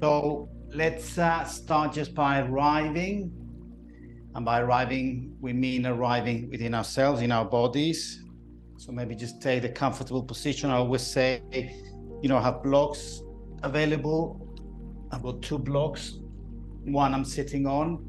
So let's start just by arriving. And by arriving, we mean arriving within ourselves, in our bodies. So maybe just take the comfortable position. I always say, I have blocks available. I've got 2 blocks. One I'm sitting on.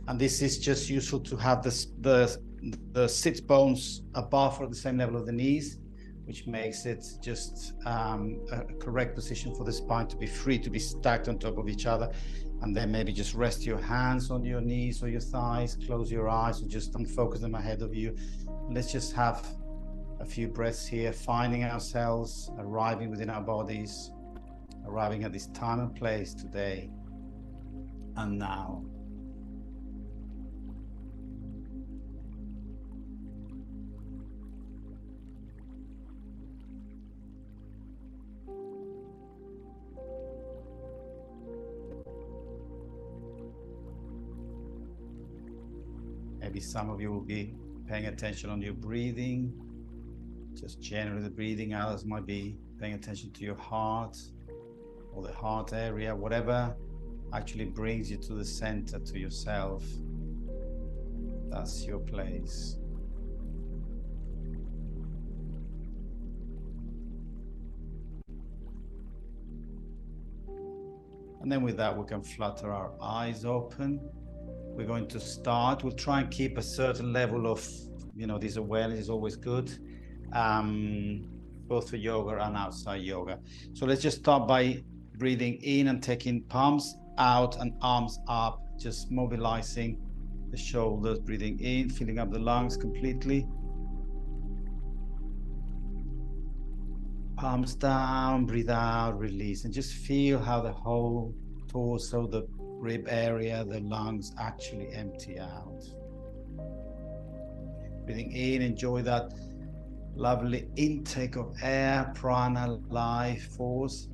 And this is just useful to have the sit bones above or the same level of the knees, which makes it just a correct position for the spine to be free, to be stacked on top of each other. And then maybe just rest your hands on your knees or your thighs, close your eyes, or just don't focus them ahead of you. Let's just have a few breaths here, finding ourselves, arriving within our bodies, arriving at this time and place today and now. Maybe some of you will be paying attention on your breathing, just generally the breathing. Others might be paying attention to your heart or the heart area, whatever actually brings you to the center, to yourself. That's your place. And then with that, we can flutter our eyes open. We're going to start. We'll try and keep a certain level of, this awareness is always good, both for yoga and outside yoga. So let's just start by breathing in and taking palms out and arms up, just mobilizing the shoulders, breathing in, filling up the lungs completely. Palms down, breathe out, release, and just feel how the whole torso, the rib area, the lungs actually empty out. Breathing in, enjoy that lovely intake of air, prana, life force.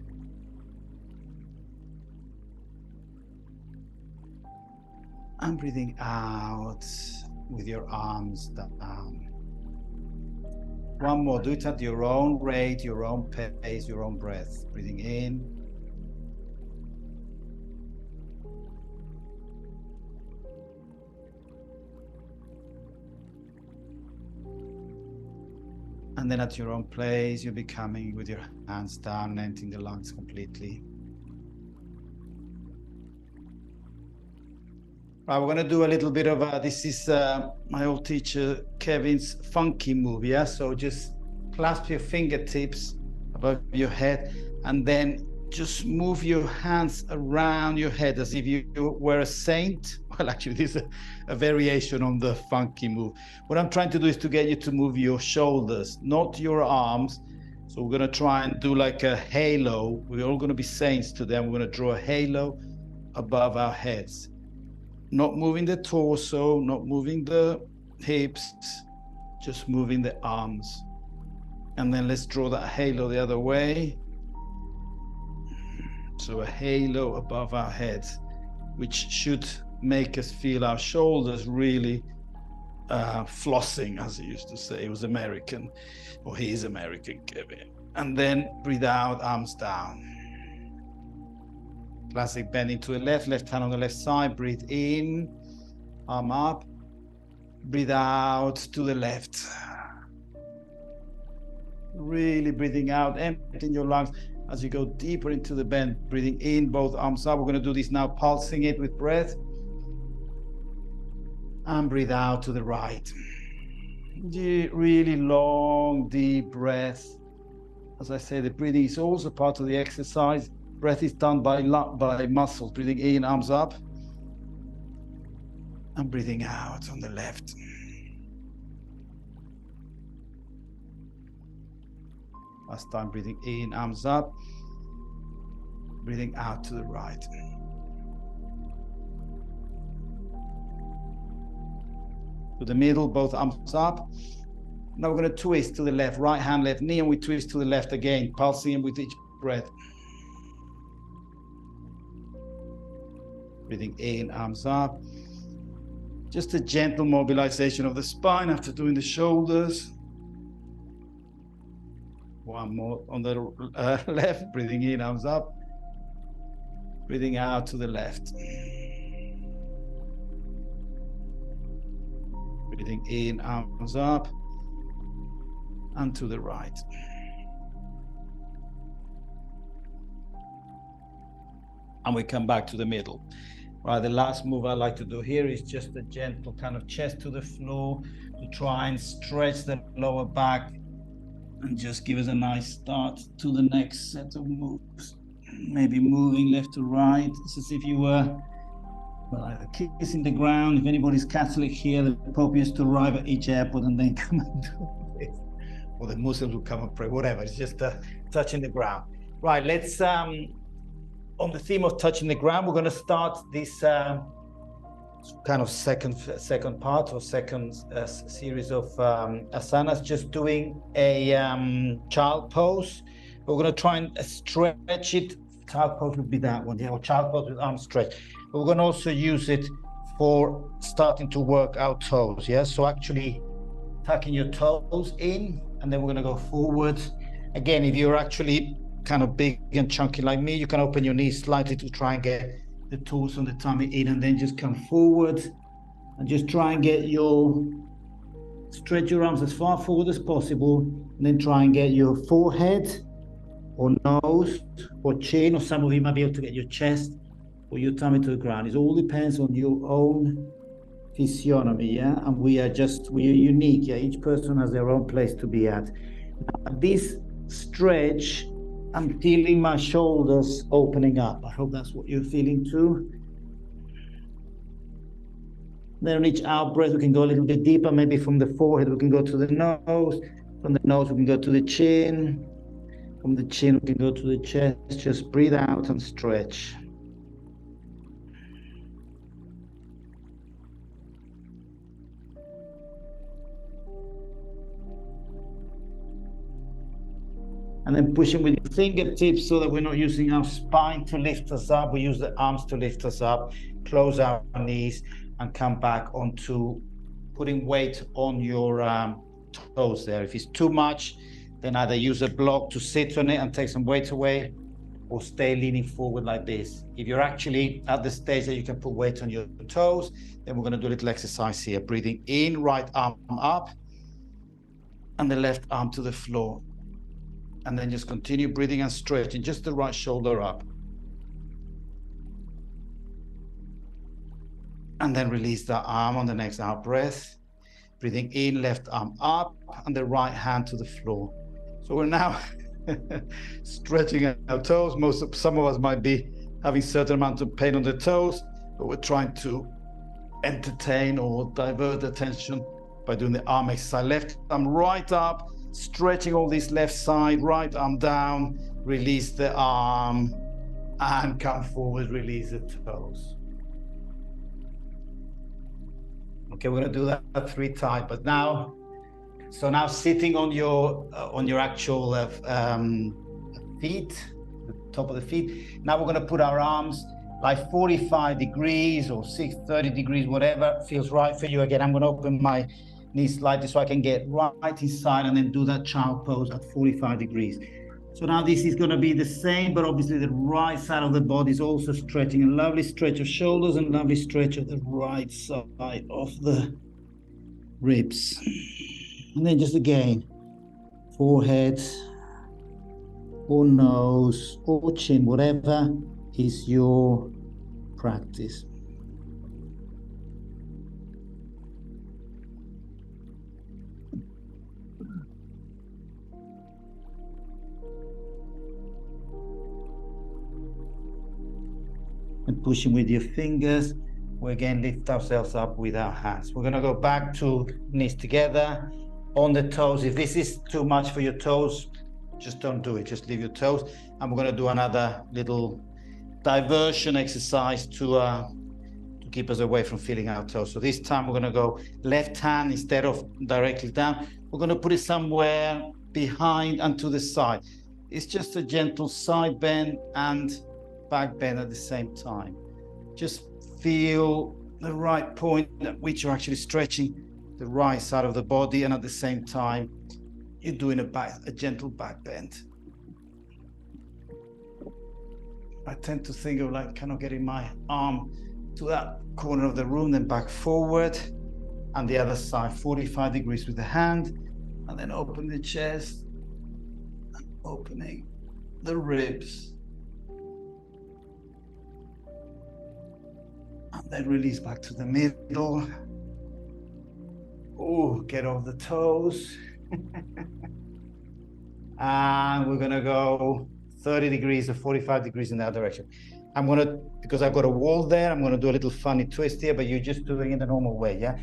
And breathing out with your arms down. One more, do it at your own rate, your own pace, your own breath. Breathing in. And then at your own place, you'll be coming with your hands down, emptying the lungs completely. Right, we're going to do a little bit of this is my old teacher Kevin's funky move, yeah? So just clasp your fingertips above your head and then just move your hands around your head as if you were a saint. Well, actually, this is a variation on the funky move. What I'm trying to do is to get you to move your shoulders, not your arms. So we're going to try and do like a halo. We're all going to be saints today. We're going to draw a halo above our heads. Not moving the torso, not moving the hips, just moving the arms. And then let's draw that halo the other way. So a halo above our heads, which should make us feel our shoulders really flossing, as he used to say. He was American, or he is American, Kevin. And then breathe out, arms down. Classic bending to the left hand on the left side. Breathe in, arm up. Breathe out to the left. Really breathing out, emptying your lungs as you go deeper into the bend. Breathing in, both arms up. We're going to do this now, pulsing it with breath. And breathe out to the right. Really long, deep breath. As I say, the breathing is also part of the exercise. Breath is done by muscles. Breathing in, arms up. And breathing out on the left. Last time, breathing in, arms up. Breathing out to the right. To the middle, both arms up. Now we're going to twist to the left, right hand, left knee, and we twist to the left again, pulsing with each breath. Breathing in, arms up. Just a gentle mobilization of the spine after doing the shoulders. One more on the left, breathing in, arms up. Breathing out to the left. Breathing in, arms up, and to the right. And we come back to the middle. Right, the last move I like to do here is just a gentle kind of chest to the floor to try and stretch the lower back and just give us a nice start to the next set of moves. Maybe moving left to right. It's as if you were either kissing the ground. If anybody's Catholic here, the Pope used to arrive at each airport and then come and do this. Or the Muslims would come and pray, whatever. It's just touching the ground. Right, let's, on the theme of touching the ground, we're going to start this kind of second part or second series of asanas, just doing a child pose. We're going to try and stretch it. Child pose would be that one, yeah, or child pose with arms stretched. But we're going to also use it for starting to work our toes, yeah? So actually tucking your toes in, and then we're going to go forward. Again, if you're actually kind of big and chunky like me, you can open your knees slightly to try and get the toes on the tummy in, and then just come forward and just try and get stretch your arms as far forward as possible, and then try and get your forehead or nose or chin, or some of you might be able to get your chest or your tummy to the ground. It all depends on your own physiognomy, yeah? And we are unique, yeah? Each person has their own place to be at. Now, this stretch, I'm feeling my shoulders opening up. I hope that's what you're feeling too. Then on each out breath, we can go a little bit deeper. Maybe from the forehead, we can go to the nose. From the nose, we can go to the chin. From the chin, we can go to the chest. Just breathe out and stretch. And then pushing with your fingertips so that we're not using our spine to lift us up. We use the arms to lift us up, close our knees, and come back onto putting weight on your toes there. If it's too much, then either use a block to sit on it and take some weight away, or stay leaning forward like this. If you're actually at the stage that you can put weight on your toes, then we're going to do a little exercise here. Breathing in, right arm up, and the left arm to the floor. And then just continue breathing and stretching, just the right shoulder up. And then release the arm on the next out breath. Breathing in, left arm up, and the right hand to the floor. So we're now stretching our toes. Some of us might be having certain amount of pain on the toes, but we're trying to entertain or divert attention by doing the arm exercise. Left arm right up, stretching all this left side, right arm down, release the arm, and come forward, release the toes. Okay, we're going to do that 3 times, but now, so now sitting on your actual feet, the top of the feet. Now we're going to put our arms like 45 degrees or 30 degrees, whatever feels right for you. Again, I'm going to open my knees slightly so I can get right inside and then do that child pose at 45 degrees. So now this is going to be the same, but obviously the right side of the body is also stretching. A lovely stretch of shoulders and lovely stretch of the right side of the ribs. And then just again, forehead or nose or chin, whatever is your practice. And pushing with your fingers, we again lift ourselves up with our hands. We're going to go back to knees together on the toes. If this is too much for your toes, just don't do it. Just leave your toes. And we're going to do another little diversion exercise to keep us away from feeling our toes. So this time we're going to go left hand instead of directly down. We're going to put it somewhere behind and to the side. It's just a gentle side bend and back bend at the same time. Just feel the right point at which you're actually stretching the right side of the body, and at the same time you're doing a gentle back bend. I tend to think of like kind of getting my arm to that corner of the room, then back forward, and the other side, 45 degrees with the hand, and then open the chest, opening the ribs, and then release back to the middle. Oh, get off the toes. And we're gonna go 30 degrees or 45 degrees in that direction. I'm gonna, because I've got a wall there, I'm gonna do a little funny twist here, but you're just doing it the normal way, yeah?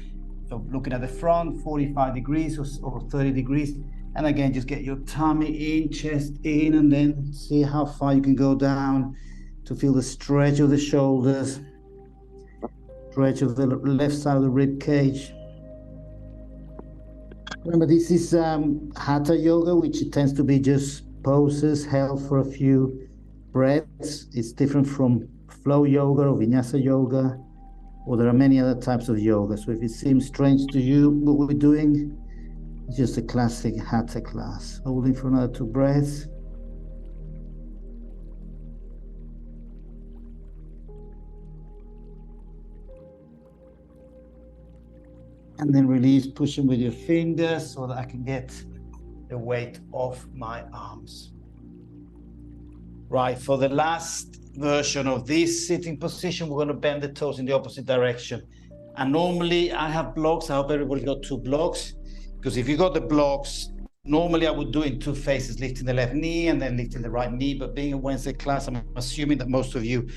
So looking at the front, 45 degrees or 30 degrees. And again, just get your tummy in, chest in, and then see how far you can go down to feel the stretch of the shoulders, stretch of the left side of the rib cage. Remember, this is Hatha Yoga, which it tends to be just poses held for a few breaths. It's different from flow yoga or vinyasa yoga, or there are many other types of yoga. So if it seems strange to you, what we're doing is just a classic Hatha class. Holding for another 2 breaths. And then release, pushing with your fingers so that I can get the weight off my arms. Right, for the last version of this sitting position, we're going to bend the toes in the opposite direction. And normally I have blocks. I hope everybody got 2 blocks, because if you got the blocks, normally I would do in 2 phases, lifting the left knee and then lifting the right knee. But being a Wednesday class, I'm assuming that most of you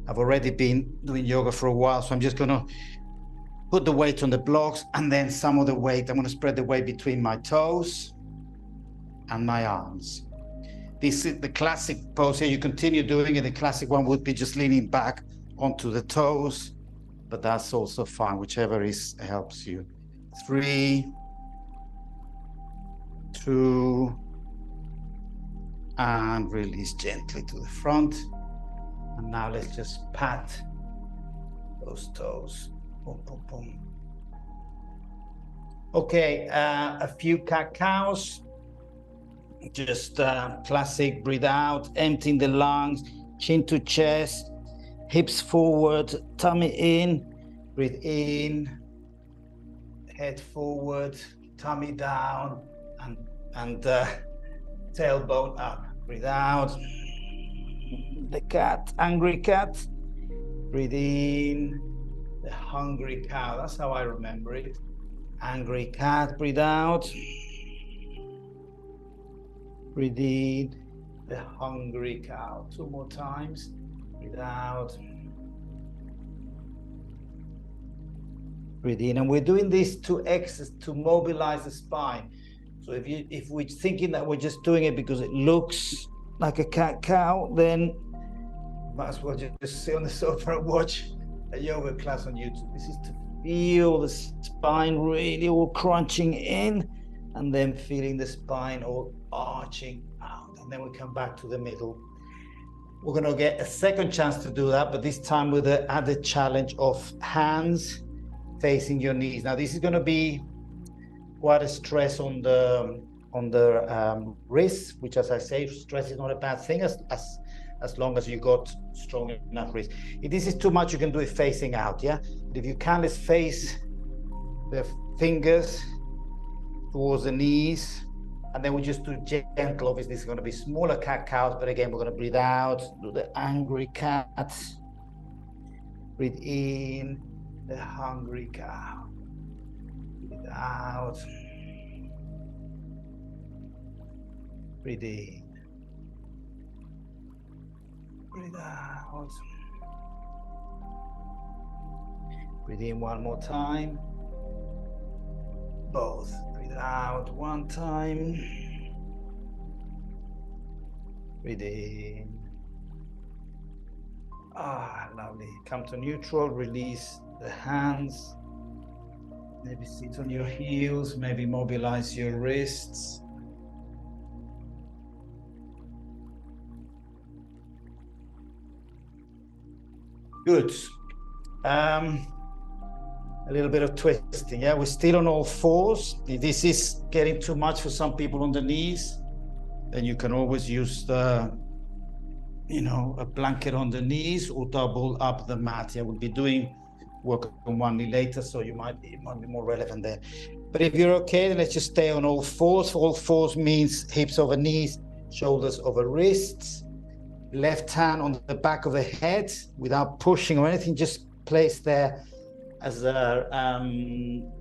have already been doing yoga for a while. So I'm just going to put the weight on the blocks, and then some of the weight, I'm going to spread the weight between my toes and my arms. This is the classic pose here. You continue doing it. The classic one would be just leaning back onto the toes, but that's also fine, whichever helps you. 3, 2, and release gently to the front. And now let's just pat those toes. Boom, boom, boom. Okay, a few cat-cows. Just classic, breathe out, emptying the lungs, chin to chest, hips forward, tummy in, breathe in, head forward, tummy down, and tailbone up. Breathe out. The cat, angry cat. Breathe in. The hungry cow, that's how I remember it. Angry cat, breathe out. Breathe in, the hungry cow. 2 more times, breathe out. Breathe in, and we're doing this to mobilize the spine. So if we're thinking that we're just doing it because it looks like a cat-cow, then might as well just sit on the sofa and watch a yoga class on YouTube. This is to feel the spine really all crunching in, and then feeling the spine all arching out. And then we come back to the middle. We're going to get a second chance to do that, but this time with the added challenge of hands facing your knees. Now this is going to be quite a stress on the wrists, which, as I say, stress is not a bad thing as long as you got strong enough wrists. If this is too much, you can do it facing out, yeah? But if you can, let's face the fingers towards the knees, and then we just do gentle. Obviously, this is going to be smaller cat-cows, but again, we're going to breathe out, do the angry cat. Breathe in, the hungry cow. Breathe out. Breathe in. Breathe out. Breathe in one more time. Both. Breathe out one time. Breathe in. Ah, lovely. Come to neutral. Release the hands. Maybe sit on your heels. Maybe mobilize your wrists. Good. A little bit of twisting. Yeah, we're still on all fours. If this is getting too much for some people on the knees, then you can always use a blanket on the knees or double up the mat. I will be doing work on one knee later, so it might be more relevant there. But if you're okay, then let's just stay on all fours. All fours means hips over knees, shoulders over wrists. Left hand on the back of the head without pushing or anything, just place there as a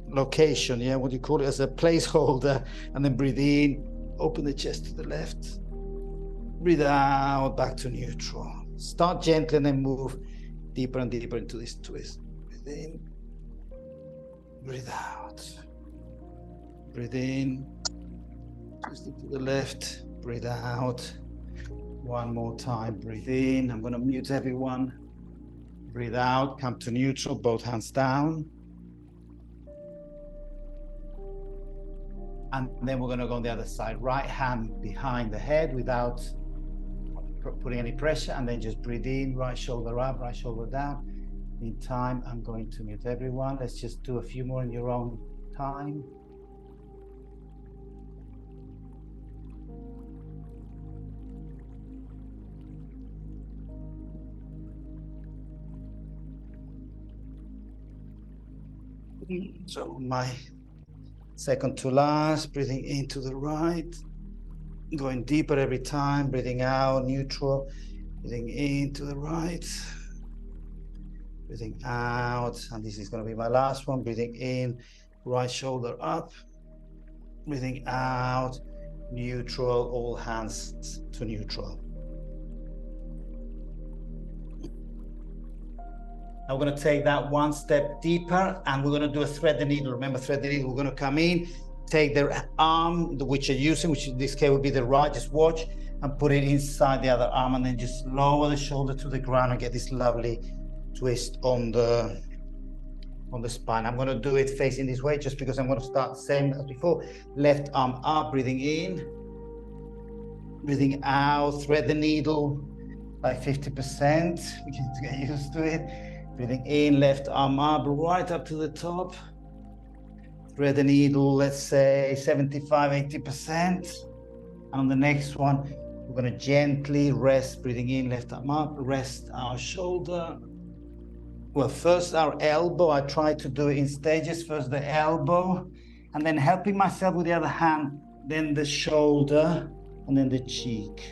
location, what do you call it, as a placeholder, and then breathe in, open the chest to the left, breathe out, back to neutral. Start gently and then move deeper and deeper into this twist. Breathe in, breathe out, breathe in, twist it to the left, breathe out. One more time, breathe in. I'm going to mute everyone. Breathe out, come to neutral, both hands down. And then we're going to go on the other side. Right hand behind the head without putting any pressure, and then just breathe in, right shoulder up, right shoulder down. In time, I'm going to mute everyone. Let's just do a few more in your own time. So my second to last, breathing into the right, going deeper every time, breathing out, neutral, breathing into the right, breathing out, and this is going to be my last one, breathing in, right shoulder up, breathing out, neutral, all hands to neutral. Now we're going to take that one step deeper, and we're going to do a thread the needle. Remember, thread the needle. We're going to come in, take the arm which you're using, which in this case would be the right, just watch, and put it inside the other arm, and then just lower the shoulder to the ground and get this lovely twist on the spine. I'm going to do it facing this way just because I'm going to start same as before. Left arm up, breathing in, breathing out, thread the needle like 50%. We need to get used to it. Breathing in, left arm up, right up to the top. Thread the needle, let's say 75, 80%. And on the next one, we're going to gently rest, breathing in, left arm up, rest our shoulder. Well, first our elbow. I try to do it in stages. First the elbow, and then helping myself with the other hand, then the shoulder, and then the cheek.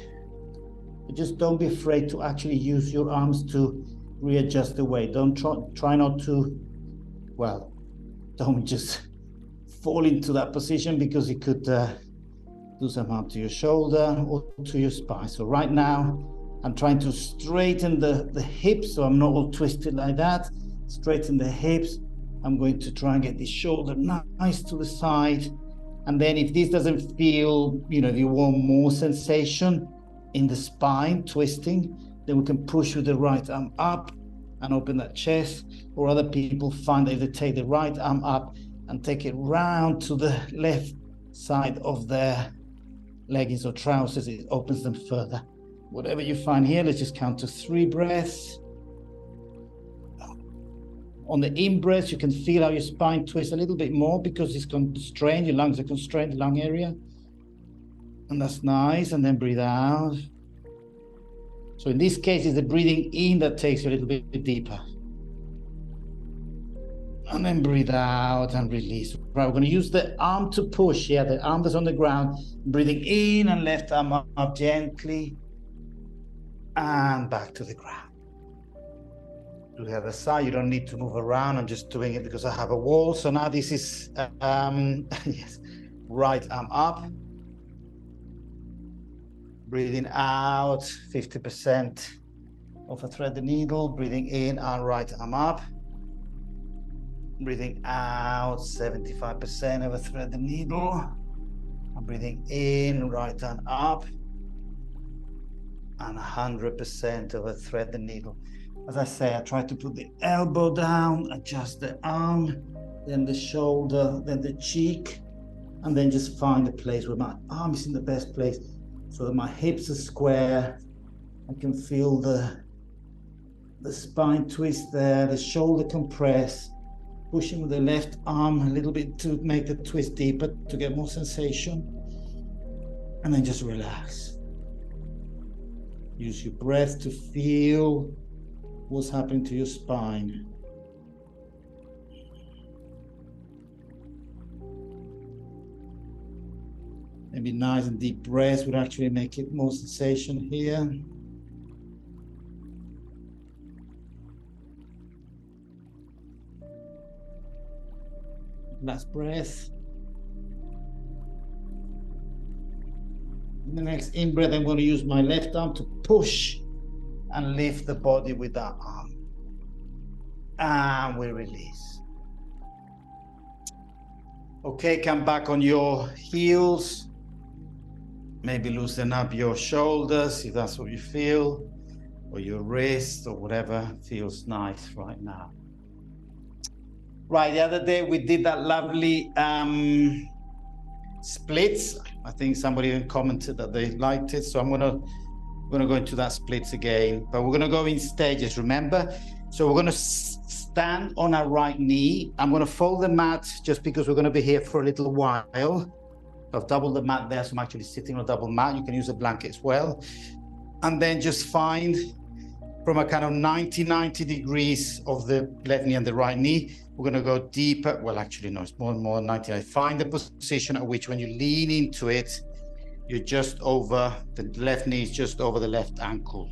But just don't be afraid to actually use your arms to readjust the weight. Don't try not to, well, don't just fall into that position because it could do some harm to your shoulder or to your spine. So right now, I'm trying to straighten the hips, so I'm not all twisted like that. Straighten the hips. I'm going to try and get the shoulder nice to the side. And then if this doesn't feel, if you want more sensation in the spine, twisting, then we can push with the right arm up and open that chest. Or other people find that if they take the right arm up and take it round to the left side of their leggings or trousers, it opens them further. Whatever you find here, let's just count to 3 breaths. On the in-breath, you can feel how your spine twists a little bit more because it's constrained, your lungs are constrained, the lung area. And that's nice, and then breathe out. So in this case, it's the breathing in that takes you a little bit deeper. And then breathe out and release. Right, we're going to use the arm to push, the arm that's on the ground. Breathing in and left arm up gently. And back to the ground. To the other side, you don't need to move around. I'm just doing it because I have a wall. So now this is, yes, right arm up. Breathing out, 50% of a thread the needle. Breathing in and right arm up. Breathing out, 75% of a thread the needle. I'm breathing in, right arm up. And 100% of a thread the needle. As I say, I try to put the elbow down, adjust the arm, then the shoulder, then the cheek, and then just find a place where my arm is in the best place so that my hips are square. I can feel the spine twist there, the shoulder compress, pushing with the left arm a little bit to make the twist deeper to get more sensation, and then just relax. Use your breath to feel what's happening to your spine. Maybe nice and deep breaths would actually make it more sensation here. Last breath. In the next in-breath, I'm going to use my left arm to push and lift the body with that arm. And we release. Okay, come back on your heels. Maybe loosen up your shoulders if that's what you feel, or your wrist, or whatever feels nice right now. Right, the other day we did that lovely splits. I think somebody even commented that they liked it, so I'm gonna go into that splits again, but we're gonna go in stages, remember? So we're gonna stand on our right knee. I'm gonna fold the mat just because we're gonna be here for a little while. I've doubled the mat there, so I'm actually sitting on a double mat. You can use a blanket as well. And then just find from a kind of 90 degrees of the left knee and the right knee, we're gonna go deeper. Well, actually, no, it's more and more 90. Find the position at which when you lean into it, you're just over, the left knee is just over the left ankle.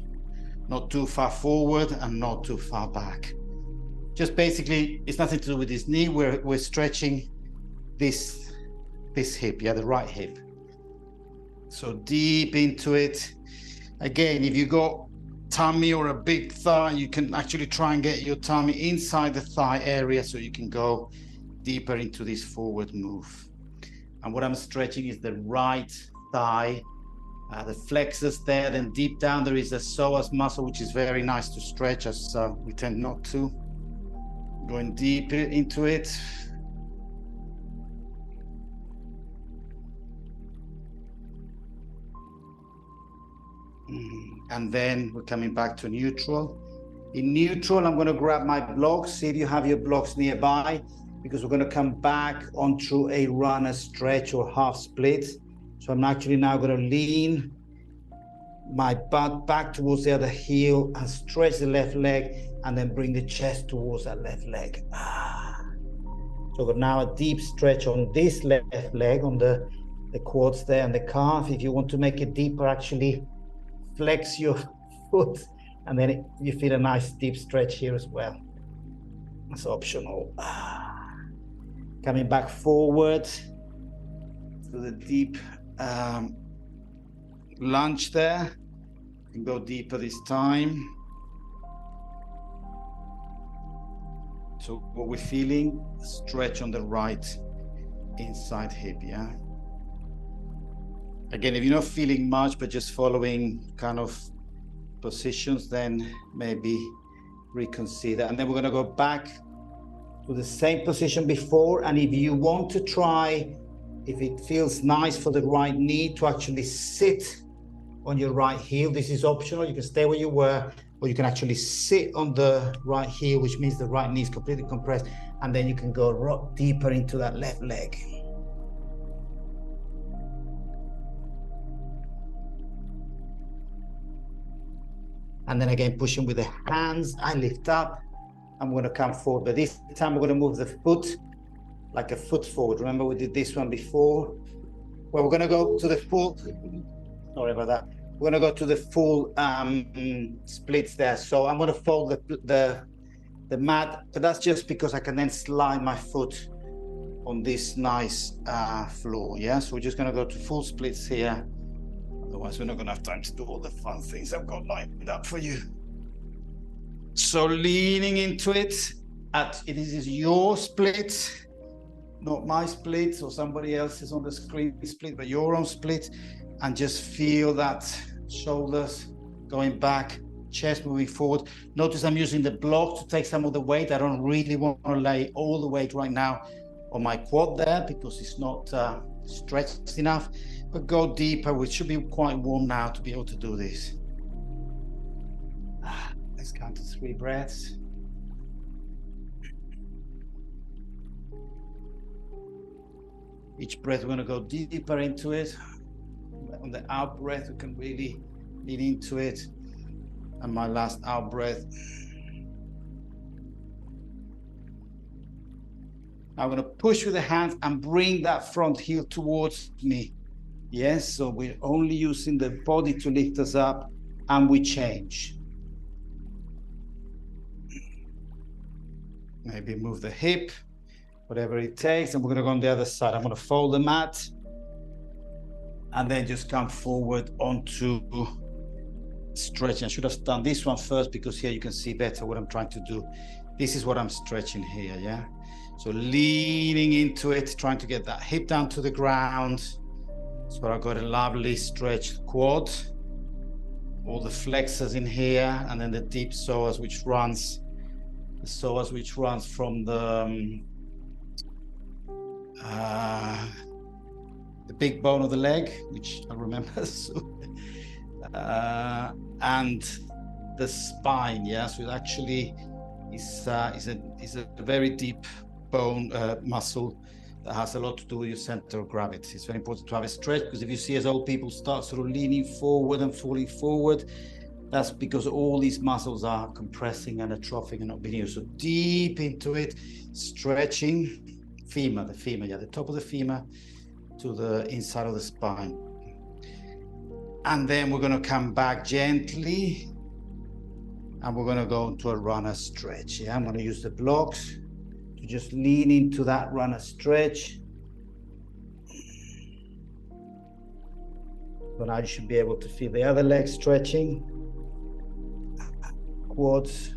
Not too far forward and not too far back. Just basically, it's nothing to do with this knee. We're stretching this hip, yeah, the right hip. So deep into it. Again, if you got tummy or a big thigh, you can actually try and get your tummy inside the thigh area so you can go deeper into this forward move. And what I'm stretching is the right thigh, the flexors there, then deep down there is a psoas muscle, which is very nice to stretch, as we tend not to. Going deeper into it. And then we're coming back to neutral. In neutral, I'm going to grab my blocks. See if you have your blocks nearby, because we're going to come back onto a runner stretch or half split. So I'm actually now going to lean my butt back towards the other heel and stretch the left leg, and then bring the chest towards that left leg. So now a deep stretch on this left leg, on the quads there and the calf. If you want to make it deeper, actually flex your foot, and then you feel a nice deep stretch here as well. That's optional. Coming back forward to the deep lunge there. You can go deeper this time. So what we're feeling, stretch on the right inside hip, yeah? Again, if you're not feeling much, but just following kind of positions, then maybe reconsider. And then we're gonna go back to the same position before. And if you want to try, if it feels nice for the right knee to actually sit on your right heel, this is optional. You can stay where you were, or you can actually sit on the right heel, which means the right knee is completely compressed. And then you can go deeper into that left leg. And then again, pushing with the hands, I lift up. I'm going to come forward, but this time we're going to move the foot like a foot forward. Remember we did this one before? Well, we're going to go to the full, sorry about that. We're going to go to the full splits there. So I'm going to fold the mat, but that's just because I can then slide my foot on this nice floor, yeah? So we're just going to go to full splits here. Otherwise, we're not going to have time to do all the fun things I've got lined up for you. So leaning into it, this is your split, not my split or somebody else's on the screen split, but your own split. And just feel that shoulders going back, chest moving forward. Notice I'm using the block to take some of the weight. I don't really want to lay all the weight right now on my quad there because it's not stretched enough. But go deeper, which should be quite warm now to be able to do this. Let's count to 3 breaths. Each breath, we're going to go deeper into it. On the out breath, we can really lean into it. And my last out breath. I'm going to push with the hands and bring that front heel towards me. Yes, so we're only using the body to lift us up, and we change. Maybe move the hip, whatever it takes, and we're going to go on the other side. I'm going to fold the mat, and then just come forward onto stretching. I should have done this one first because here you can see better what I'm trying to do. This is what I'm stretching here, yeah? So leaning into it, trying to get that hip down to the ground. So I've got a lovely stretched quad, all the flexors in here, and then the deep psoas, which runs from the big bone of the leg, which I remember soon, and the spine. Yeah, so it actually is a very deep bone muscle that has a lot to do with your center of gravity. It's very important to have a stretch, because if you see as old people start sort of leaning forward and falling forward, that's because all these muscles are compressing and atrophying and not being used. So deep into it, stretching the femur, yeah, the top of the femur to the inside of the spine. And then we're going to come back gently, and we're going to go into a runner stretch. Yeah, I'm going to use the blocks to just lean into that runner stretch. So now you should be able to feel the other leg stretching. Quads,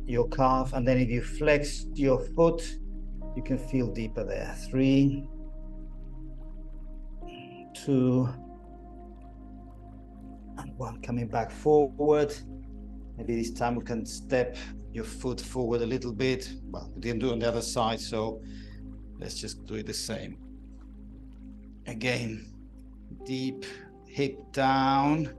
your calf, and then if you flex your foot, you can feel deeper there. 3, 2, and 1. Coming back forward. Maybe this time we can step your foot forward a little bit. Well, we didn't do it on the other side, so let's just do it the same. Again, deep hip down.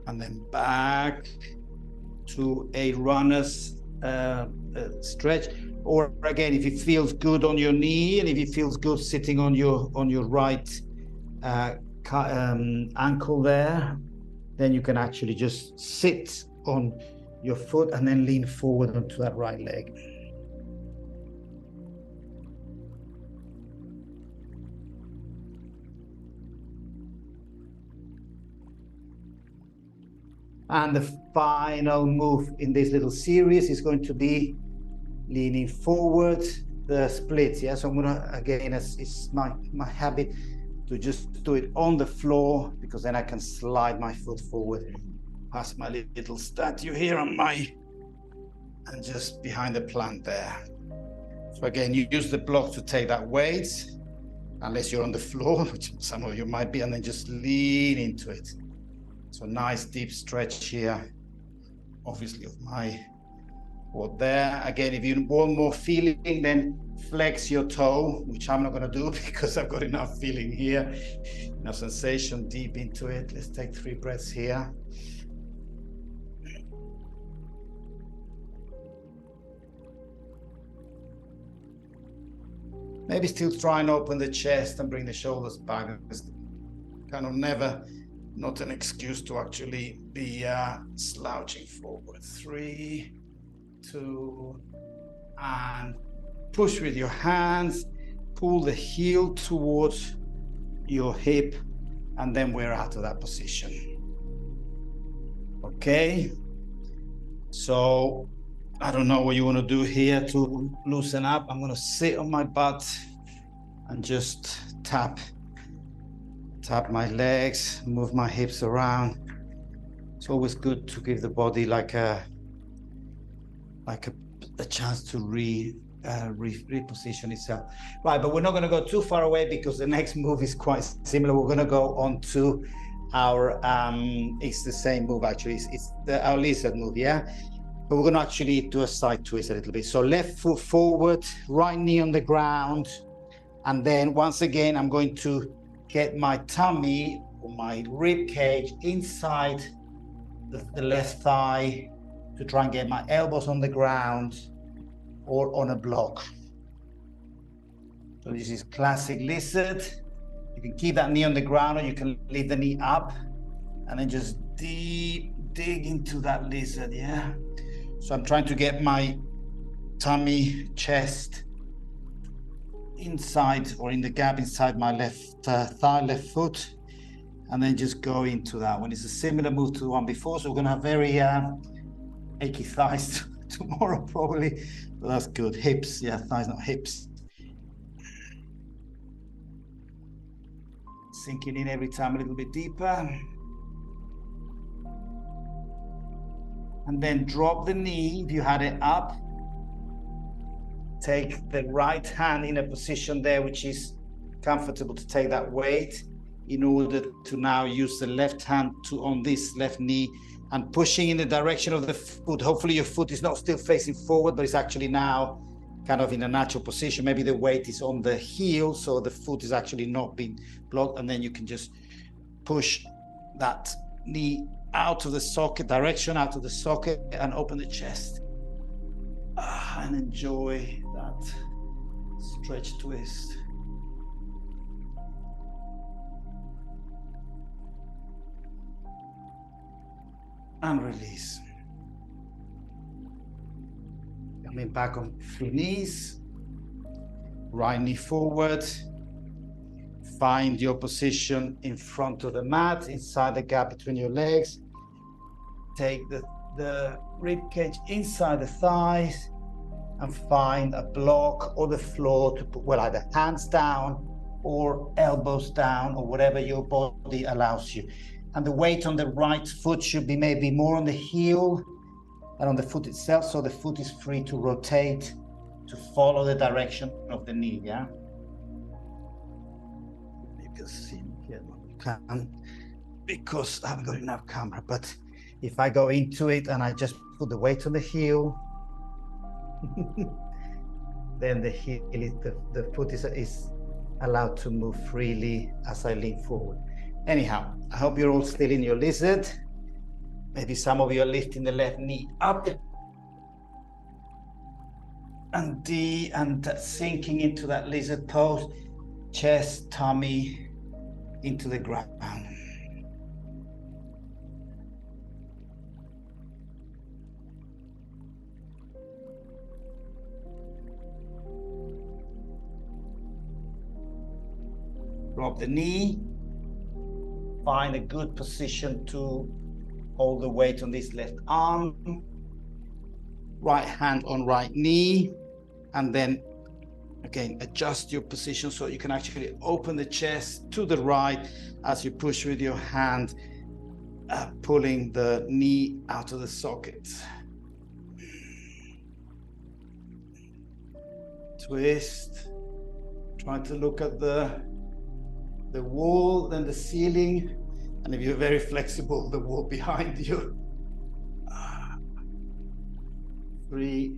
And then back to a runner's stretch. Or again, if it feels good on your knee, and if it feels good sitting on your right ankle there, then you can actually just sit on your foot and then lean forward onto that right leg. And the final move in this little series is going to be leaning forward, the splits. Yeah, so I'm gonna, again, it's my habit to just do it on the floor, because then I can slide my foot forward past my little statue here on and just behind the plant there. So again, you use the block to take that weight, unless you're on the floor, which some of you might be, and then just lean into it. So nice deep stretch here, obviously of my quad there. Again, if you want more feeling, then flex your toe, which I'm not going to do because I've got enough feeling here, enough sensation deep into it. Let's take 3 breaths here. Maybe still try and open the chest and bring the shoulders back. It's kind of never not an excuse to actually be slouching forward. 3, 2, and push with your hands. Pull the heel towards your hip, and then we're out of that position. Okay, so I don't know what you want to do here to loosen up. I'm going to sit on my butt and just tap my legs, move my hips around. It's always good to give the body like a chance to reposition itself. Right, but we're not going to go too far away, because the next move is quite similar. We're going to go on to our it's the same move actually. It's our lizard move, yeah. But we're going to actually do a side twist a little bit. So left foot forward, right knee on the ground, and then once again I'm going to get my tummy or my rib cage inside the left thigh to try and get my elbows on the ground or on a block. So this is classic lizard. You can keep that knee on the ground, or you can leave the knee up and then just deep dig into that lizard, yeah? So I'm trying to get my tummy, chest inside or in the gap inside my left thigh, left foot, and then just go into that one. It's a similar move to the one before, so we're gonna have very achy thighs tomorrow probably, but that's good. Hips, yeah, thighs, not hips. Sinking in every time a little bit deeper. And then drop the knee if you had it up. Take the right hand in a position there which is comfortable to take that weight, in order to now use the left hand to on this left knee and pushing in the direction of the foot. Hopefully your foot is not still facing forward, but it's actually now kind of in a natural position. Maybe the weight is on the heel, so the foot is actually not being blocked, and then you can just push that knee out of the socket, direction out of the socket, and open the chest. And enjoy that stretch twist. And release. Coming back on 3 knees. Right knee forward. Find your position in front of the mat, inside the gap between your legs. Take the rib cage inside the thighs and find a block or the floor to put, well, either hands down or elbows down or whatever your body allows you. And the weight on the right foot should be maybe more on the heel than on the foot itself, so the foot is free to rotate to follow the direction of the knee, yeah? You can see me here when you can, because I haven't got enough camera, but if I go into it and I just put the weight on the heel, then the heel, the foot is allowed to move freely as I lean forward. Anyhow, I hope you're all still in your lizard. Maybe some of you are lifting the left knee up and sinking into that lizard pose, chest, tummy into the ground. Drop the knee. Find a good position to hold the weight on this left arm. Right hand on right knee. And then again, adjust your position so you can actually open the chest to the right as you push with your hand, pulling the knee out of the socket. Twist. Try to look at the wall, then the ceiling, and if you're very flexible, the wall behind you. 3.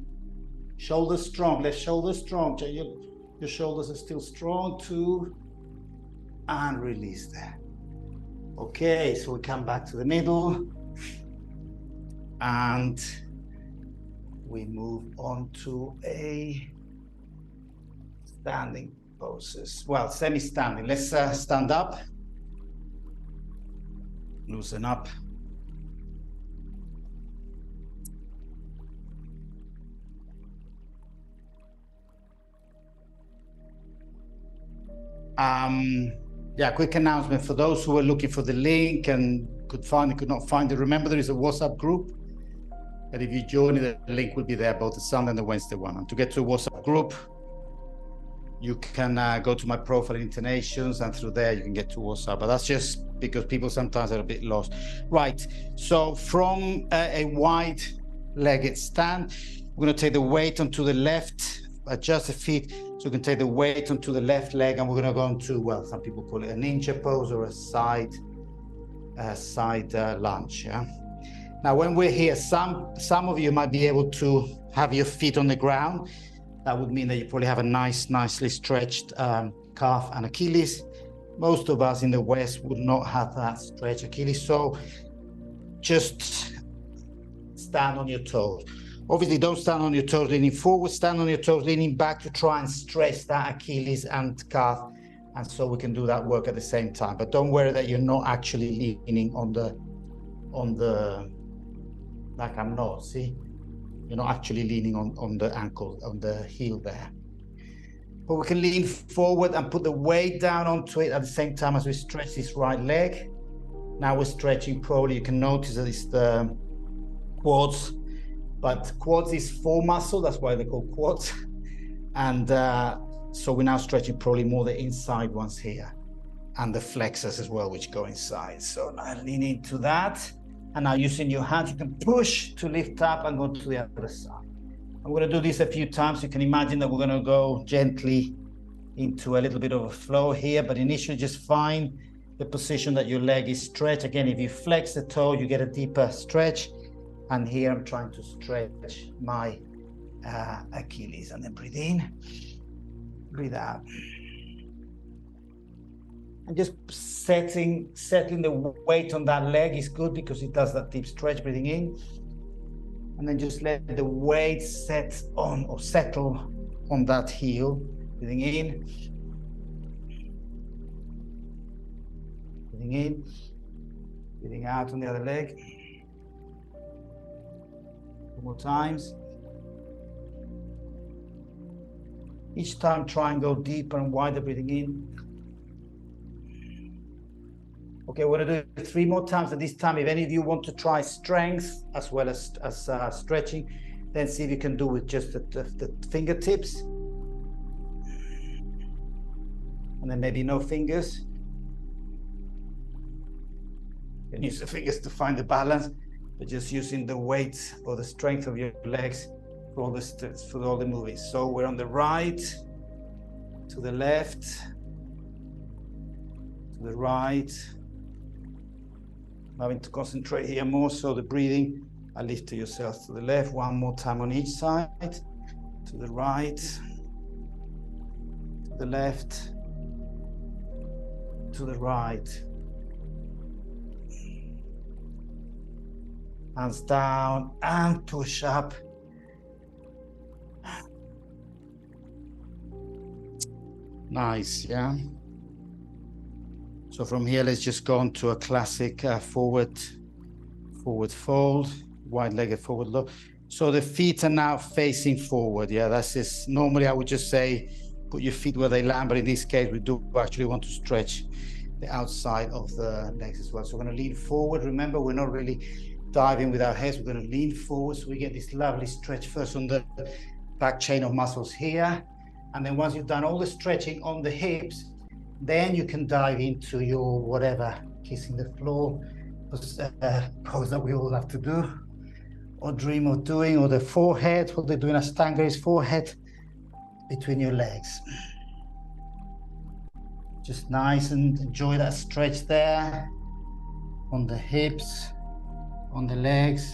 Shoulders strong, left shoulder strong. Your shoulders are still strong. 2, and release there. Okay, so we come back to the middle, and we move on to a standing poses. Well, semi-standing. Let's stand up. Loosen up. Yeah, quick announcement for those who are looking for the link and could not find it. Remember, there is a WhatsApp group, and if you join it, the link will be there, both the Sunday and the Wednesday one. And to get to a WhatsApp group, you can go to my profile in Internations, and through there you can get to WhatsApp. But that's just because people sometimes are a bit lost. Right, so from a wide-legged stand, we're going to take the weight onto the left, adjust the feet, so we can take the weight onto the left leg, and we're going to go into, well, some people call it a ninja pose or a side lunge. Yeah. Now, when we're here, some of you might be able to have your feet on the ground. That would mean that you probably have a nicely stretched calf and Achilles. Most of us in the West would not have that stretched Achilles. So just stand on your toes. Obviously, don't stand on your toes leaning forward, stand on your toes leaning back to try and stretch that Achilles and calf. And so we can do that work at the same time. But don't worry that you're not actually leaning on the, like I'm not, see? You're not actually leaning on the ankle, on the heel there. But we can lean forward and put the weight down onto it at the same time as we stretch this right leg. Now we're stretching probably, you can notice that it's the quads, but quads is fore muscle, that's why they're called quads. And so we're now stretching probably more the inside ones here and the flexors as well, which go inside. So now lean into that. And now using your hands, you can push to lift up and go to the other side. I'm going to do this a few times. You can imagine that we're going to go gently into a little bit of a flow here, but initially just find the position that your leg is stretched. Again, if you flex the toe, you get a deeper stretch. And here I'm trying to stretch my Achilles. And then breathe in, breathe out. And just settling the weight on that leg is good because it does that deep stretch, breathing in. And then just let the weight set on or settle on that heel, breathing in. Breathing in, breathing out on the other leg. Two more times. Each time try and go deeper and wider, breathing in. Okay, we're gonna do it 3 more times. And this time, if any of you want to try strength as well as stretching, then see if you can do with just the fingertips. And then maybe no fingers. You can use the fingers to find the balance, but just using the weight or the strength of your legs for all the movies. So we're on the right, to the left, to the right. Having to concentrate here more, so the breathing, I lift to yourself to the left, 1 more time on each side, to the right, to the left, to the right. Hands down and push up. Nice, yeah. So from here, let's just go on to a classic forward fold, wide-legged forward look. So the feet are now facing forward. Yeah, that's just, normally I would just say, put your feet where they land, but in this case, we do actually want to stretch the outside of the legs as well. So we're gonna lean forward. Remember, we're not really diving with our heads. We're gonna lean forward so we get this lovely stretch first on the back chain of muscles here. And then once you've done all the stretching on the hips, then you can dive into your whatever, kissing the floor pose that we all have to do, or dream of doing, or the forehead, what they do in Ashtanga is forehead between your legs. Just nice and enjoy that stretch there on the hips, on the legs.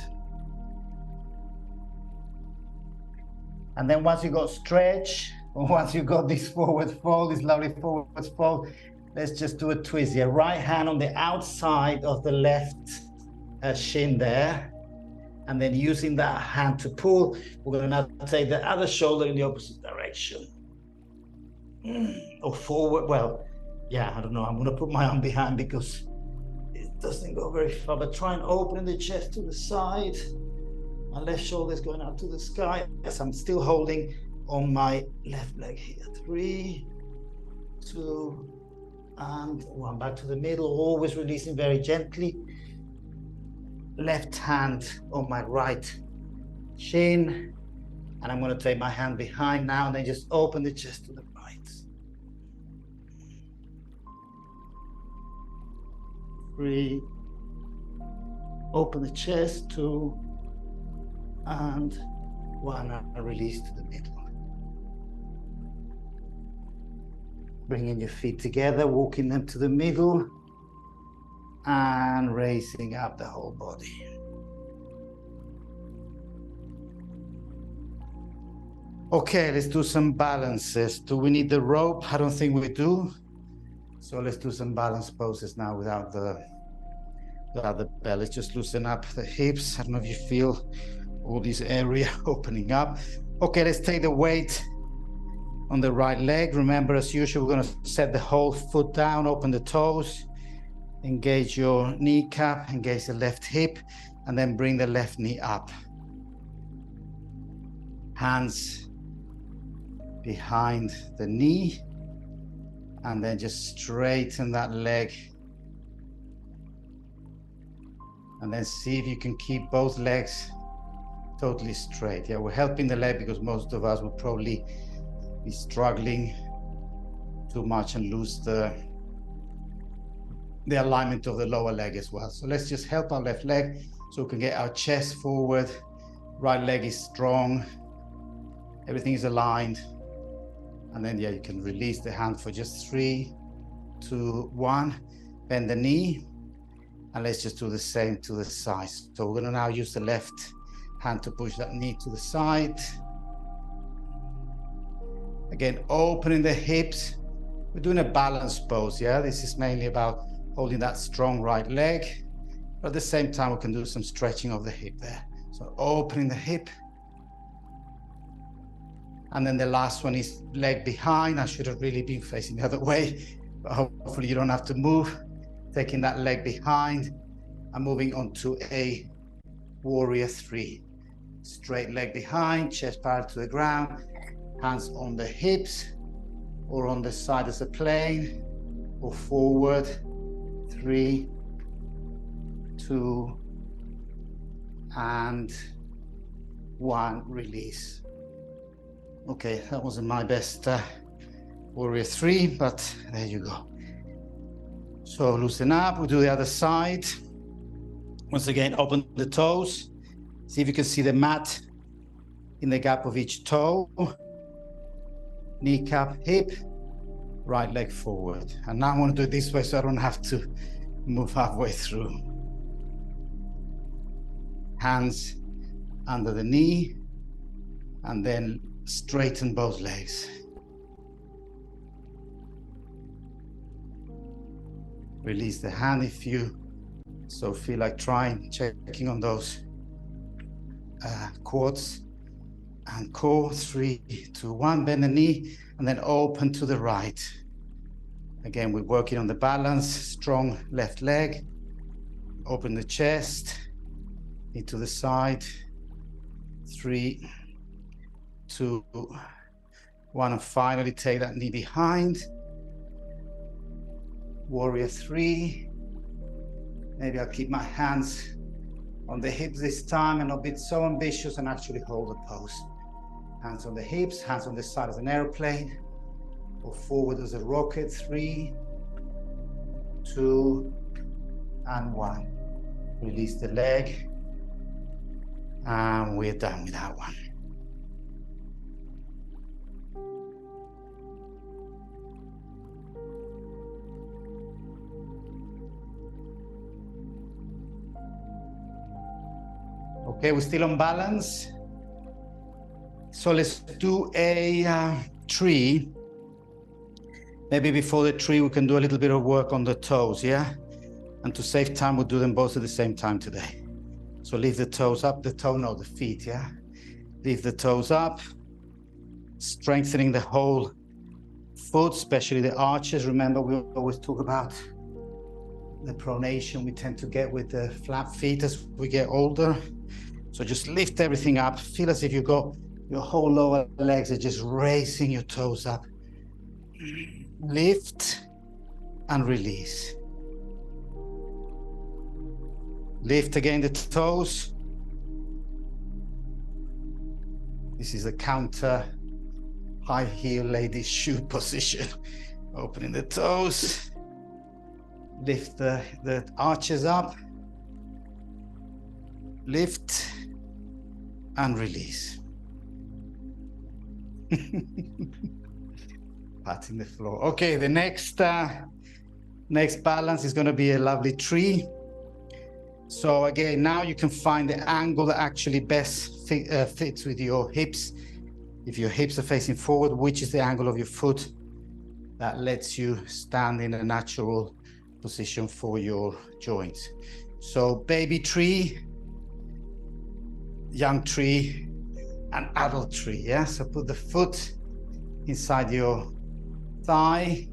And then once you got stretch, once you got this forward fold, this lovely forward fold, let's just do a twist here. Right hand on the outside of the left shin there. And then using that hand to pull, we're going to now take the other shoulder in the opposite direction. Or forward, well, yeah, I don't know. I'm going to put my arm behind because it doesn't go very far. But try and open the chest to the side. My left shoulder is going up to the sky. Yes, I'm still holding on my left leg here. 3, 2, and 1. Back to the middle, always releasing very gently. Left hand on my right shin. And I'm going to take my hand behind now and then just open the chest to the right. 3. Open the chest, 2, and 1, and release to the middle. Bringing your feet together, walking them to the middle, and raising up the whole body. Okay, let's do some balances. Do we need the rope? I don't think we do. So let's do some balance poses now without the the belly. Just loosen up the hips. I don't know if you feel all this area opening up. Okay, let's take the weight on the right leg. Remember, as usual, we're going to set the whole foot down, open the toes, engage your kneecap, engage the left hip, and then bring the left knee up. Hands behind the knee, and then just straighten that leg. And then see if you can keep both legs totally straight. Yeah, we're helping the leg because most of us will probably be struggling too much and lose the alignment of the lower leg as well. So let's just help our left leg so we can get our chest forward. Right leg is strong. Everything is aligned. And then, yeah, you can release the hand for just 3, 2, 1. Bend the knee. And let's just do the same to the side. So we're going to now use the left hand to push that knee to the side. Again, opening the hips. We're doing a balanced pose, yeah? This is mainly about holding that strong right leg. But at the same time, we can do some stretching of the hip there. So opening the hip. And then the last one is leg behind. I should have really been facing the other way, but hopefully you don't have to move. Taking that leg behind and moving on to a warrior 3. Straight leg behind, chest parallel to the ground, hands on the hips or on the side as a plane, or forward. 3, 2, and 1, release. Okay, that wasn't my best warrior 3, but there you go. So loosen up, we'll do the other side. Once again, open the toes. See if you can see the mat in the gap of each toe. Kneecap, hip, right leg forward. And now I want to do it this way so I don't have to move halfway through. Hands under the knee, and then straighten both legs. Release the hand if you so feel like trying, checking on those quads and core. 3, 2, 1, bend the knee and then open to the right. Again, we're working on the balance, strong left leg, open the chest, knee to the side. 3, 2, 1, and finally take that knee behind. Warrior 3. Maybe I'll keep my hands on the hips this time and not be so ambitious and actually hold the pose. Hands on the hips, hands on the side as an airplane, or forward as a rocket. 3, 2, and 1. Release the leg, and we're done with that one. Okay, we're still on balance. So let's do a tree. Maybe before the tree, we can do a little bit of work on the toes, yeah? And to save time, we'll do them both at the same time today. So leave the toes up, the feet, yeah? Leave the toes up, strengthening the whole foot, especially the arches. Remember, we always talk about the pronation we tend to get with the flat feet as we get older. So just lift everything up. Feel as if you've got your whole lower legs are just raising your toes up. Lift and release. Lift again the toes. This is a counter high heel lady shoe position. Opening the toes. Lift the arches up. Lift and release. Patting the floor. Okay, the next balance is going to be a lovely tree. So again, now you can find the angle that actually best fits with your hips. If your hips are facing forward, which is the angle of your foot that lets you stand in a natural position for your joints. So baby tree, young tree, and adult tree, yeah? So put the foot inside your thigh.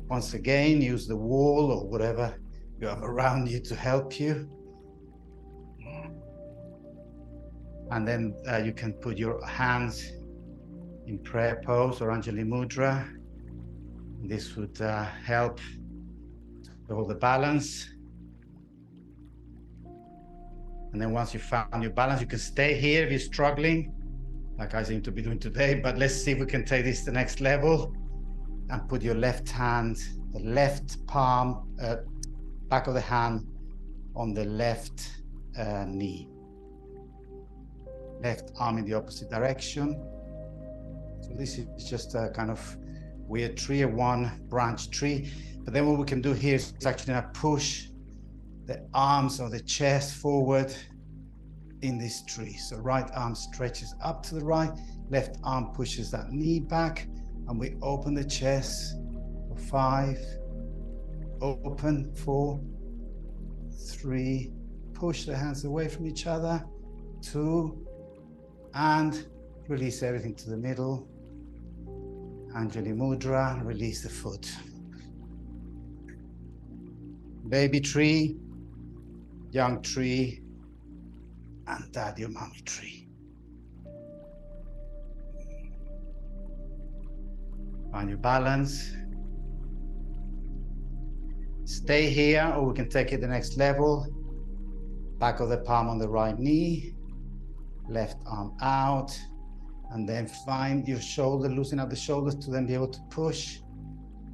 Once again, use the wall or whatever you have around you to help you. And then you can put your hands in prayer pose or Anjali Mudra. This would help to hold the balance. And then once you found your balance, you can stay here if you're struggling, like I seem to be doing today, but let's see if we can take this to the next level and put your left hand, the left palm, back of the hand on the left knee. Left arm in the opposite direction. So this is just a kind of weird tree, a one branch tree. But then what we can do here is actually now push the arms or the chest forward in this tree. So right arm stretches up to the right, left arm pushes that knee back, and we open the chest for 5, open 4, 3, push the hands away from each other, 2, and release everything to the middle. Anjali Mudra, release the foot. Baby tree, young tree, and daddy or mommy tree. Find your balance. Stay here, or we can take it the next level. Back of the palm on the right knee, left arm out, and then find your shoulder, loosen up the shoulders to then be able to push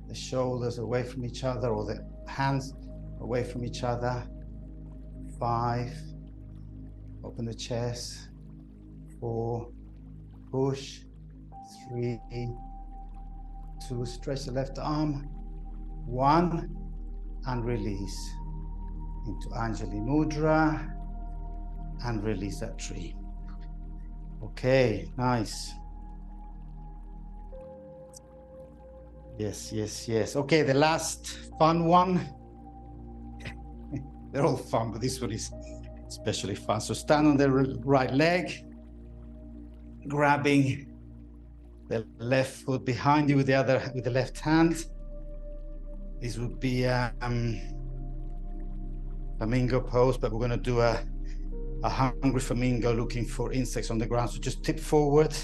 the shoulders away from each other, or the hands away from each other. 5, open the chest. 4, push. 3, 2, stretch the left arm. 1, and release into Anjali Mudra, and release that tree. Okay, nice. Yes, yes, yes. Okay, the last fun one. They're all fun, but this one is especially fun. So stand on the right leg, grabbing the left foot behind you with the left hand. This would be flamingo pose, but we're going to do a hungry flamingo looking for insects on the ground. So just tip forward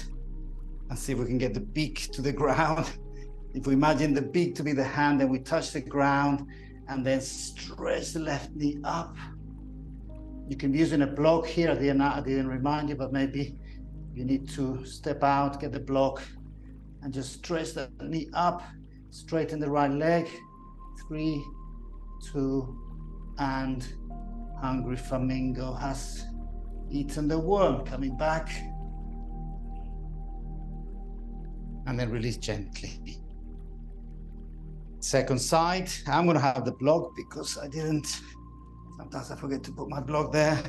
and see if we can get the beak to the ground. If we imagine the beak to be the hand, then we touch the ground and then stretch the left knee up. You can be using a block here. I didn't remind you, but maybe you need to step out, get the block, and just stretch the knee up, straighten the right leg. 3, 2, and hungry flamingo has eaten the worm, coming back. And then release gently. Second side, I'm gonna have the block because sometimes I forget to put my block there.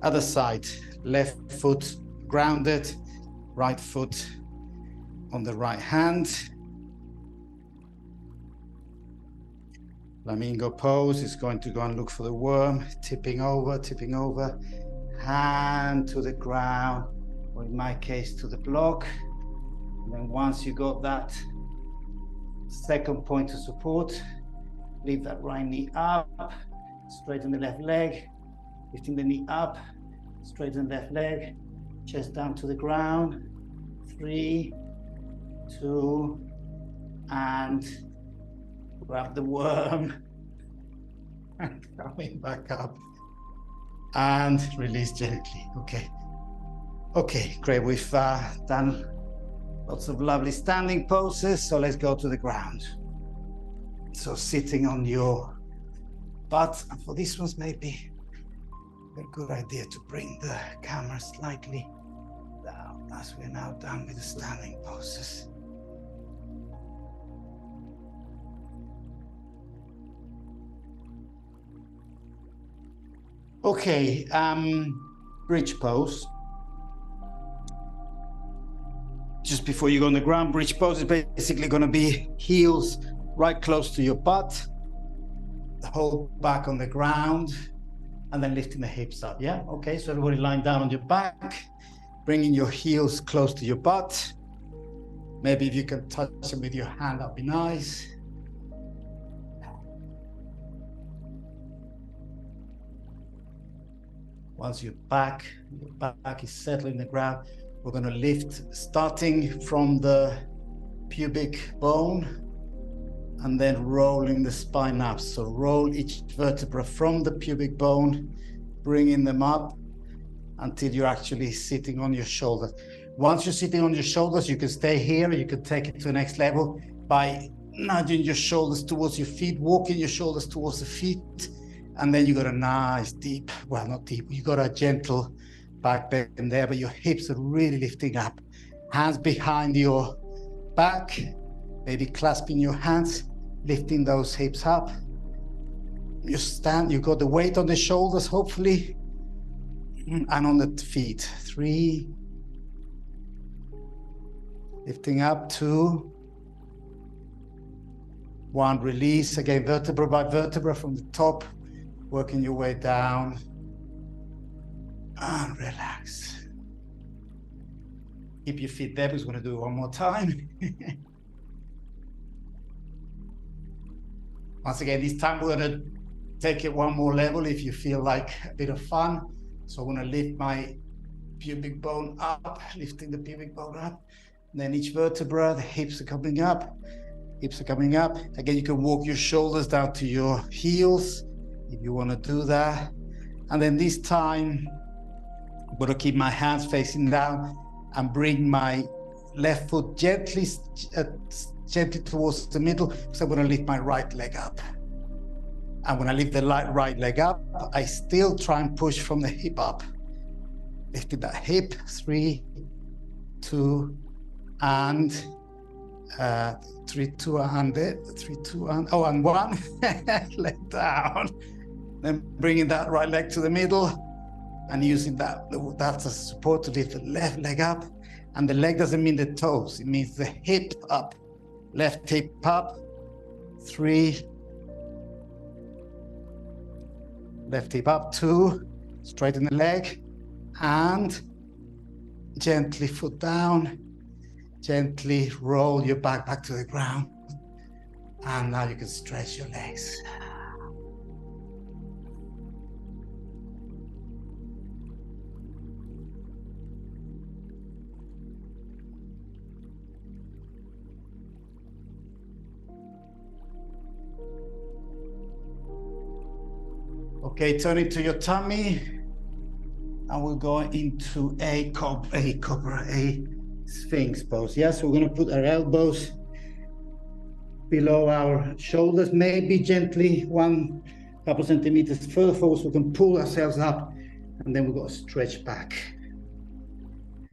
Other side, left foot grounded, right foot on the right hand. Flamingo pose is going to go and look for the worm, tipping over, hand to the ground, or in my case, to the block. And then once you got that second point of support, leave that right knee up, straighten the left leg, lifting the knee up, straighten the left leg, chest down to the ground. 3, 2, and grab the worm and coming back up and release gently. Okay, great. We've done lots of lovely standing poses, so let's go to the ground. So sitting on your butt, and for this one's maybe a good idea to bring the camera slightly down as we're now done with the standing poses. Okay, bridge pose. Just before you go on the ground, bridge pose is basically going to be heels right close to your butt, the whole back on the ground, and then lifting the hips up. Yeah, okay, so everybody lying down on your back, bringing your heels close to your butt. Maybe if you can touch them with your hand, that'd be nice. Once your back is settling the ground, we're going to lift starting from the pubic bone and then rolling the spine up. So roll each vertebra from the pubic bone, bringing them up until you're actually sitting on your shoulders. Once you're sitting on your shoulders, you can stay here. You can take it to the next level by nudging your shoulders towards your feet, walking your shoulders towards the feet. And then you got a nice deep, well, not deep, you got a gentle back bend there, but your hips are really lifting up. Hands behind your back, maybe clasping your hands, lifting those hips up. You stand, you got the weight on the shoulders, hopefully, and on the feet. 3, lifting up, 2, 1, release, again, vertebra by vertebra from the top, working your way down, and relax. Keep your feet there, because we're going to do it one more time. Once again, this time we're going to take it one more level if you feel like a bit of fun. So I'm going to lift my pubic bone up, lifting the pubic bone up. And then each vertebra, the hips are coming up. Hips are coming up. Again, you can walk your shoulders down to your heels if you want to do that. And then this time, I'm going to keep my hands facing down and bring my left foot gently towards the middle. So I'm going to lift my right leg up. And when I lift the right leg up, I still try and push from the hip up. Lifting that hip, 3, 2, and 3, 2, and 3, 2, and, oh, and 1, leg down. Then bringing that right leg to the middle and using that as a support to lift the left leg up. And the leg doesn't mean the toes, it means the hip up. Left hip up, 3, left hip up, 2, straighten the leg, and gently foot down, gently roll your back to the ground. And now you can stretch your legs. Okay, turn it to your tummy, and we'll go into a sphinx pose. Yeah, so we're going to put our elbows below our shoulders, maybe gently couple centimeters further forward, so we can pull ourselves up, and then we've got to stretch back.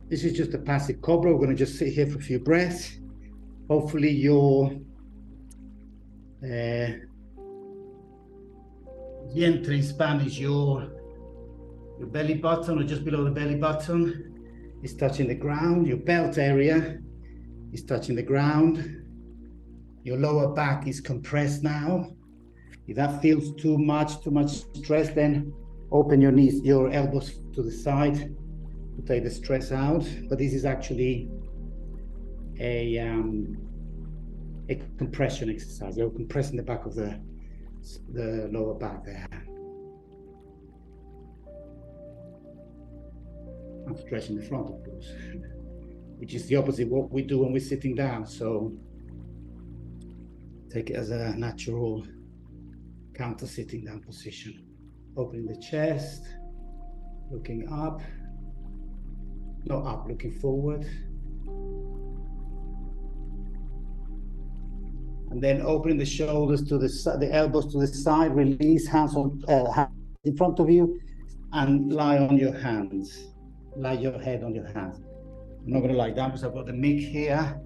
This is just a passive cobra. We're going to just sit here for a few breaths. Hopefully your vientre in Spanish, your belly button, or just below the belly button, is touching the ground. Your belt area is touching the ground. Your lower back is compressed now. If that feels too much stress, then open your knees, your elbows to the side to take the stress out. But this is actually a compression exercise. You're compressing the back of the lower back there. I'm stretching the front, of course, which is the opposite of what we do when we're sitting down. So take it as a natural counter sitting down position. Opening the chest, looking up, not up, looking forward. And then opening the shoulders to the elbows to the side, release hands in front of you, and lie on your hands. Lie your head on your hands. I'm not going to lie down because I've got the mic here.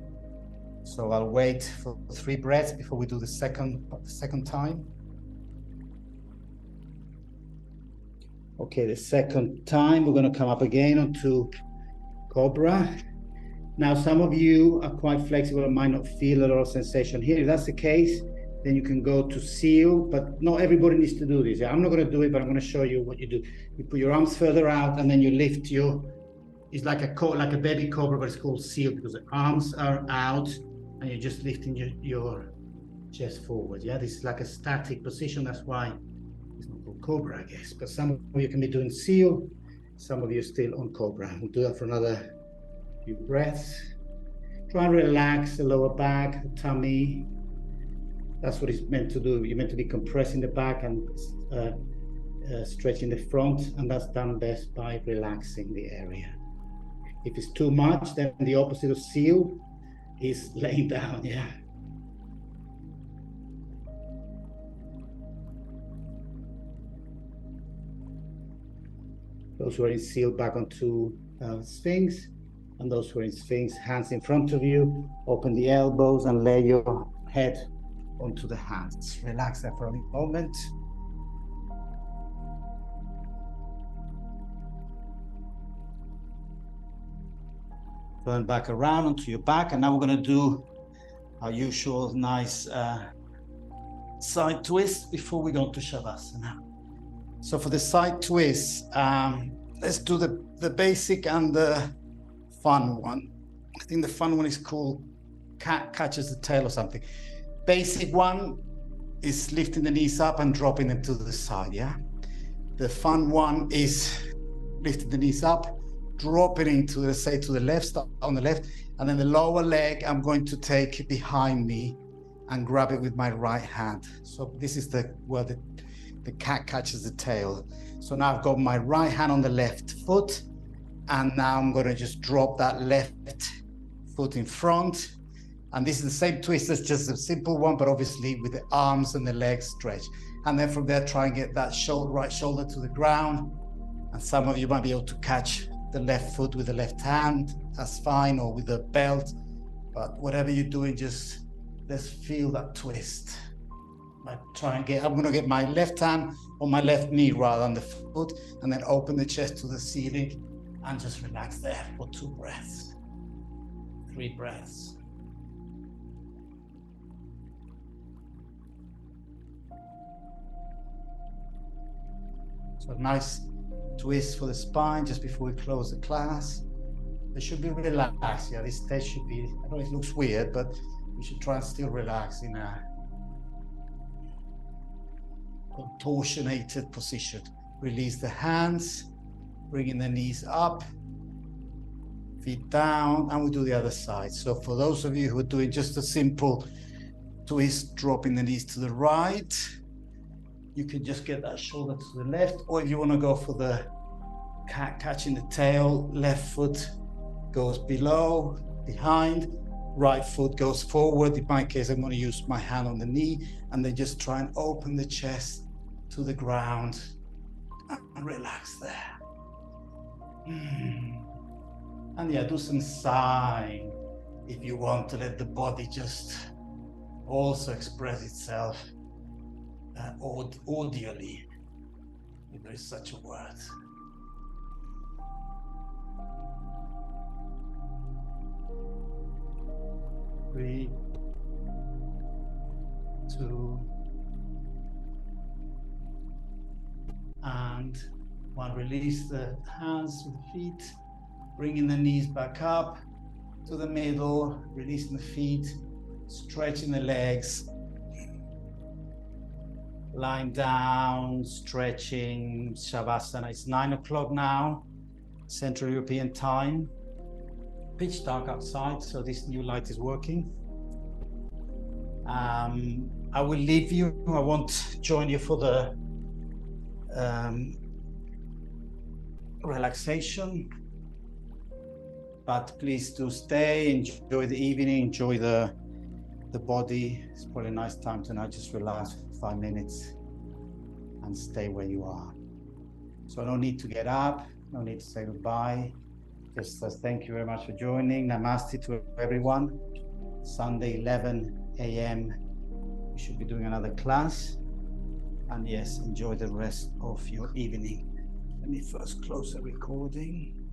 So I'll wait for 3 breaths before we do the second time. Okay, the second time, we're going to come up again onto Cobra. Now, some of you are quite flexible and might not feel a lot of sensation here. If that's the case, Then you can go to seal, but not everybody needs to do this. I'm not going to do it, but I'm going to show you what you do. You put your arms further out, and then you lift it's like a baby cobra, but it's called seal because the arms are out, and you're just lifting your chest forward. Yeah, this is like a static position. That's why it's not called cobra, I guess. But some of you can be doing seal, some of you are still on cobra. We'll do that for another few breaths. Try and relax the lower back, the tummy. That's what it's meant to do. You're meant to be compressing the back and stretching the front, and that's done best by relaxing the area. If it's too much, then the opposite of seal is laying down, yeah. Those who are in seal, back onto Sphinx, and those who are in Sphinx, hands in front of you, open the elbows and lay your head onto the hands. Relax there for a moment. Turn back around onto your back, and now we're going to do our usual nice side twist before we go to Shavasana. So for the side twist, let's do the basic and the fun one. I think the fun one is called cat catches the tail or something. Basic one is lifting the knees up and dropping them to the side, yeah? The fun one is lifting the knees up, dropping into to the left, start on the left, and then the lower leg I'm going to take behind me and grab it with my right hand. So this is where the cat catches the tail. So now I've got my right hand on the left foot, and now I'm going to just drop that left foot in front. And this is the same twist as just a simple one, but obviously with the arms and the legs stretched. And then from there, try and get that right shoulder to the ground. And some of you might be able to catch the left foot with the left hand. That's fine, or with the belt. But whatever you're doing, just let's feel that twist. I'm going to get my left hand on my left knee rather than the foot, and then open the chest to the ceiling and just relax there for 2 breaths, 3 breaths. So a nice twist for the spine just before we close the class. It should be relaxed. Yeah, this stage should be, I know it looks weird, but we should try and still relax in a contortionated position. Release the hands, bringing the knees up, feet down, and we do the other side. So for those of you who are doing just a simple twist, dropping the knees to the right, you can just get that shoulder to the left, or if you want to go for the cat catching the tail, left foot goes behind, right foot goes forward. In my case, I'm going to use my hand on the knee, and then just try and open the chest to the ground and relax there. And yeah, do some sighing if you want to let the body just also express itself audially, if there is such a word. Three, 2, and 1. Release the hands with the feet, bringing the knees back up to the middle, releasing the feet, stretching the legs, lying down, stretching, Shavasana. It's 9 o'clock now, Central European time. Pitch dark outside, so this new light is working. I will leave you. I won't join you for the relaxation, but please do stay, enjoy the evening, enjoy the body. It's probably a nice time to now just relax for 5 minutes and stay where you are. So no need to get up, no need to say goodbye. Just thank you very much for joining. Namaste to everyone. Sunday, 11 a.m. We should be doing another class. And yes, enjoy the rest of your evening. Let me first close the recording.